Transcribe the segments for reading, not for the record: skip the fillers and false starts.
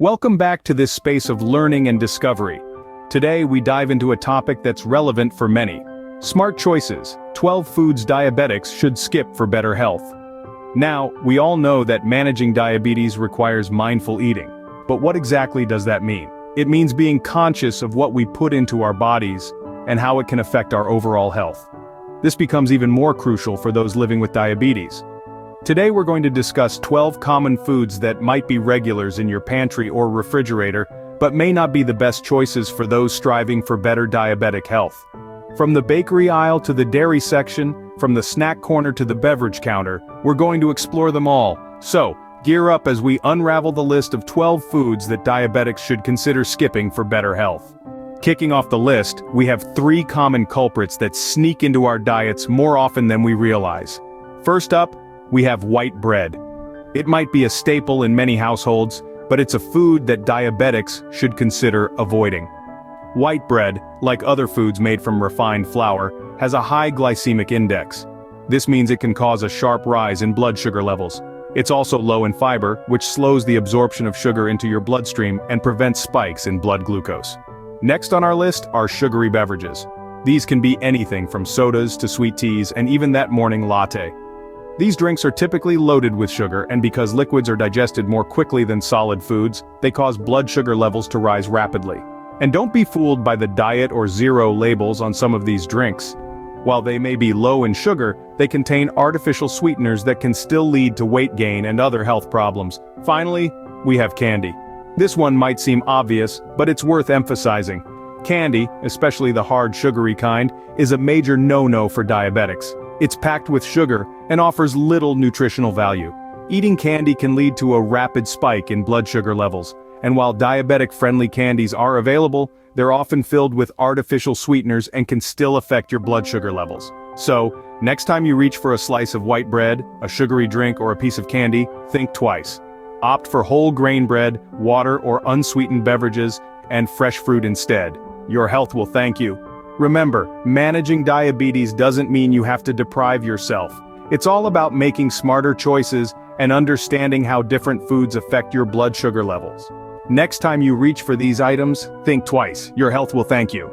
Welcome back to this space of learning and discovery. Today we dive into a topic that's relevant for many. Smart choices, 12 foods diabetics should skip for better health. Now, we all know that managing diabetes requires mindful eating. But what exactly does that mean? It means being conscious of what we put into our bodies and how it can affect our overall health. This becomes even more crucial for those living with diabetes. Today we're going to discuss 12 common foods that might be regulars in your pantry or refrigerator, but may not be the best choices for those striving for better diabetic health. From the bakery aisle to the dairy section, from the snack corner to the beverage counter, we're going to explore them all. So, gear up as we unravel the list of 12 foods that diabetics should consider skipping for better health. Kicking off the list, we have 3 common culprits that sneak into our diets more often than we realize. First up, we have white bread. It might be a staple in many households, but it's a food that diabetics should consider avoiding. White bread, like other foods made from refined flour, has a high glycemic index. This means it can cause a sharp rise in blood sugar levels. It's also low in fiber, which slows the absorption of sugar into your bloodstream and prevents spikes in blood glucose. Next on our list are sugary beverages. These can be anything from sodas to sweet teas and even that morning latte. These drinks are typically loaded with sugar, and because liquids are digested more quickly than solid foods, they cause blood sugar levels to rise rapidly. And don't be fooled by the diet or zero labels on some of these drinks. While they may be low in sugar, they contain artificial sweeteners that can still lead to weight gain and other health problems. Finally, we have candy. This one might seem obvious, but it's worth emphasizing. Candy, especially the hard sugary kind, is a major no-no for diabetics. It's packed with sugar and offers little nutritional value. Eating candy can lead to a rapid spike in blood sugar levels, and while diabetic-friendly candies are available, they're often filled with artificial sweeteners and can still affect your blood sugar levels. So, next time you reach for a slice of white bread, a sugary drink, or a piece of candy, think twice. Opt for whole grain bread, water or unsweetened beverages, and fresh fruit instead. Your health will thank you. Remember, managing diabetes doesn't mean you have to deprive yourself. It's all about making smarter choices and understanding how different foods affect your blood sugar levels. Next time you reach for these items, think twice. Your health will thank you.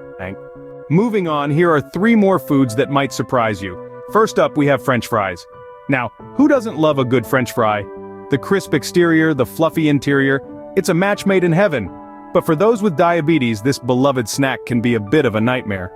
Moving on, here are 3 more foods that might surprise you. First up, we have French fries. Now, who doesn't love a good French fry? The crisp exterior, the fluffy interior, it's a match made in heaven. But for those with diabetes, this beloved snack can be a bit of a nightmare.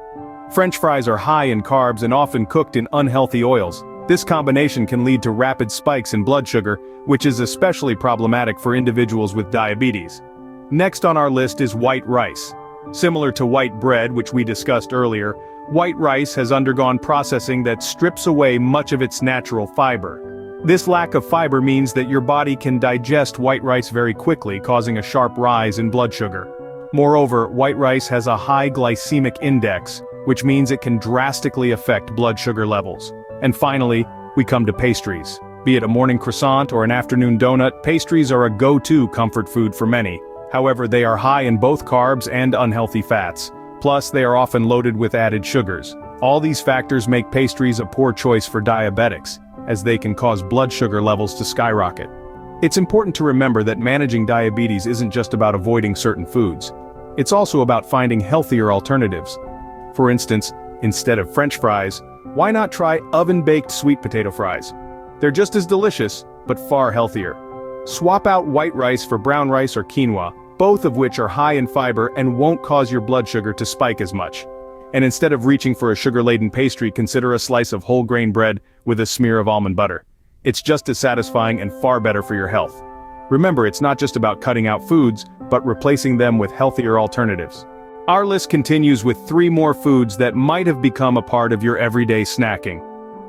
French fries are high in carbs and often cooked in unhealthy oils. This combination can lead to rapid spikes in blood sugar, which is especially problematic for individuals with diabetes. Next on our list is white rice. Similar to white bread, which we discussed earlier, white rice has undergone processing that strips away much of its natural fiber. This lack of fiber means that your body can digest white rice very quickly, causing a sharp rise in blood sugar. Moreover, white rice has a high glycemic index, which means it can drastically affect blood sugar levels. And finally, we come to pastries. Be it a morning croissant or an afternoon donut, pastries are a go-to comfort food for many. However, they are high in both carbs and unhealthy fats. Plus, they are often loaded with added sugars. All these factors make pastries a poor choice for diabetics, as they can cause blood sugar levels to skyrocket. It's important to remember that managing diabetes isn't just about avoiding certain foods. It's also about finding healthier alternatives. For instance, instead of French fries, why not try oven-baked sweet potato fries? They're just as delicious, but far healthier. Swap out white rice for brown rice or quinoa, both of which are high in fiber and won't cause your blood sugar to spike as much. And instead of reaching for a sugar-laden pastry, consider a slice of whole grain bread with a smear of almond butter. It's just as satisfying and far better for your health. Remember, it's not just about cutting out foods, but replacing them with healthier alternatives. Our list continues with 3 more foods that might have become a part of your everyday snacking.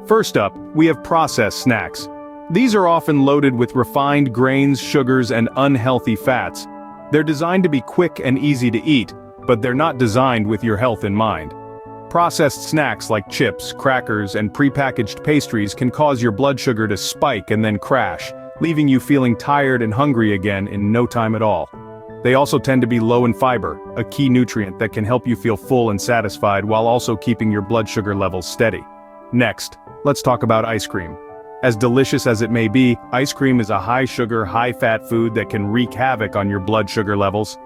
First up, we have processed snacks. These are often loaded with refined grains, sugars, and unhealthy fats. They're designed to be quick and easy to eat, but they're not designed with your health in mind. Processed snacks like chips, crackers, and prepackaged pastries can cause your blood sugar to spike and then crash, leaving you feeling tired and hungry again in no time at all. They also tend to be low in fiber, a key nutrient that can help you feel full and satisfied while also keeping your blood sugar levels steady. Next, let's talk about ice cream. As delicious as it may be, ice cream is a high-sugar, high-fat food that can wreak havoc on your blood sugar levels.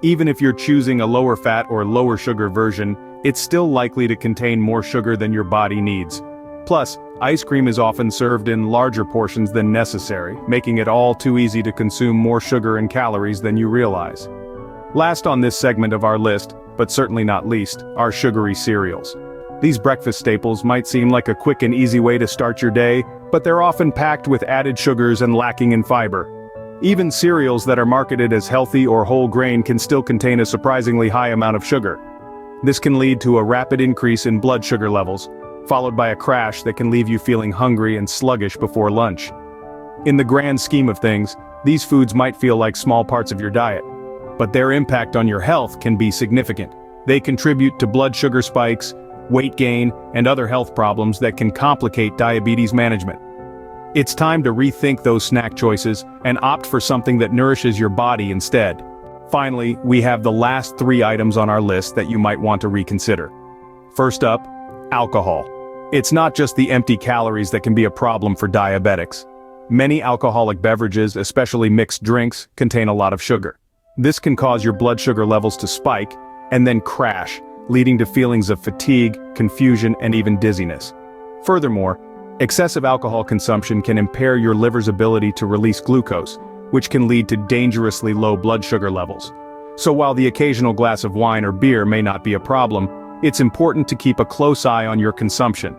Even if you're choosing a lower-fat or lower-sugar version, it's still likely to contain more sugar than your body needs. Plus, ice cream is often served in larger portions than necessary, making it all too easy to consume more sugar and calories than you realize. Last on this segment of our list, but certainly not least, are sugary cereals. These breakfast staples might seem like a quick and easy way to start your day, but they're often packed with added sugars and lacking in fiber. Even cereals that are marketed as healthy or whole grain can still contain a surprisingly high amount of sugar. This can lead to a rapid increase in blood sugar levels, followed by a crash that can leave you feeling hungry and sluggish before lunch. In the grand scheme of things, these foods might feel like small parts of your diet, but their impact on your health can be significant. They contribute to blood sugar spikes, weight gain, and other health problems that can complicate diabetes management. It's time to rethink those snack choices and opt for something that nourishes your body instead. Finally, we have the last 3 items on our list that you might want to reconsider. First up, alcohol. It's not just the empty calories that can be a problem for diabetics. Many alcoholic beverages, especially mixed drinks, contain a lot of sugar. This can cause your blood sugar levels to spike and then crash, leading to feelings of fatigue, confusion, and even dizziness. Furthermore, excessive alcohol consumption can impair your liver's ability to release glucose, which can lead to dangerously low blood sugar levels. So while the occasional glass of wine or beer may not be a problem, it's important to keep a close eye on your consumption.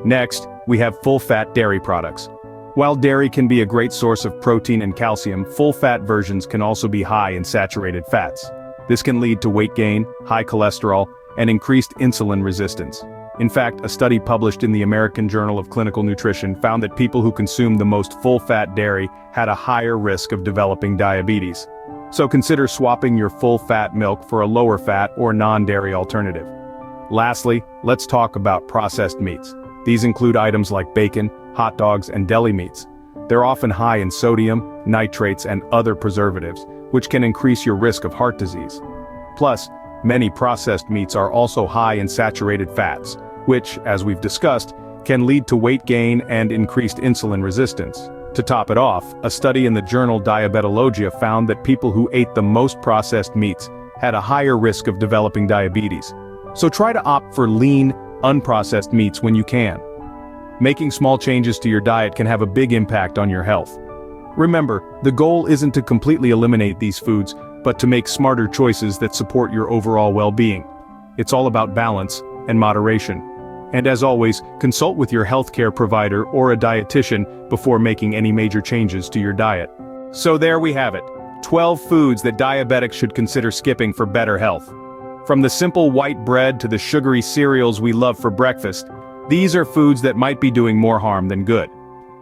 Next, we have full-fat dairy products. While dairy can be a great source of protein and calcium, full-fat versions can also be high in saturated fats. This can lead to weight gain, high cholesterol, and increased insulin resistance. In fact, a study published in the American Journal of Clinical Nutrition found that people who consumed the most full-fat dairy had a higher risk of developing diabetes. So consider swapping your full-fat milk for a lower-fat or non-dairy alternative. Lastly, let's talk about processed meats. These include items like bacon, hot dogs, and deli meats. They're often high in sodium, nitrates, and other preservatives, which can increase your risk of heart disease. Plus, many processed meats are also high in saturated fats, which, as we've discussed, can lead to weight gain and increased insulin resistance. To top it off, a study in the journal Diabetologia found that people who ate the most processed meats had a higher risk of developing diabetes. So try to opt for lean, unprocessed meats when you can. Making small changes to your diet can have a big impact on your health. Remember, the goal isn't to completely eliminate these foods, but to make smarter choices that support your overall well-being. It's all about balance and moderation. And as always, consult with your healthcare provider or a dietitian before making any major changes to your diet. So there we have it, 12 foods that diabetics should consider skipping for better health. From the simple white bread to the sugary cereals we love for breakfast, these are foods that might be doing more harm than good.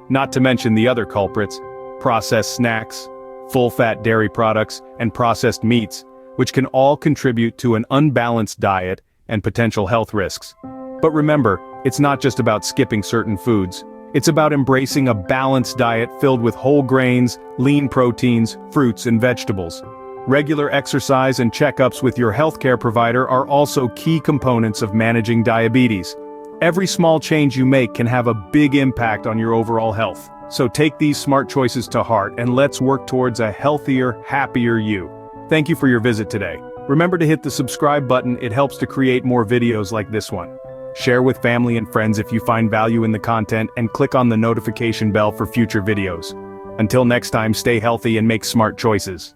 Not to mention the other culprits, processed snacks, full-fat dairy products, and processed meats, which can all contribute to an unbalanced diet and potential health risks. But remember, it's not just about skipping certain foods. It's about embracing a balanced diet filled with whole grains, lean proteins, fruits, and vegetables. Regular exercise and checkups with your healthcare provider are also key components of managing diabetes. Every small change you make can have a big impact on your overall health. So take these smart choices to heart and let's work towards a healthier, happier you. Thank you for your visit today. Remember to hit the subscribe button, it helps to create more videos like this one. Share with family and friends if you find value in the content and click on the notification bell for future videos. Until next time, stay healthy and make smart choices.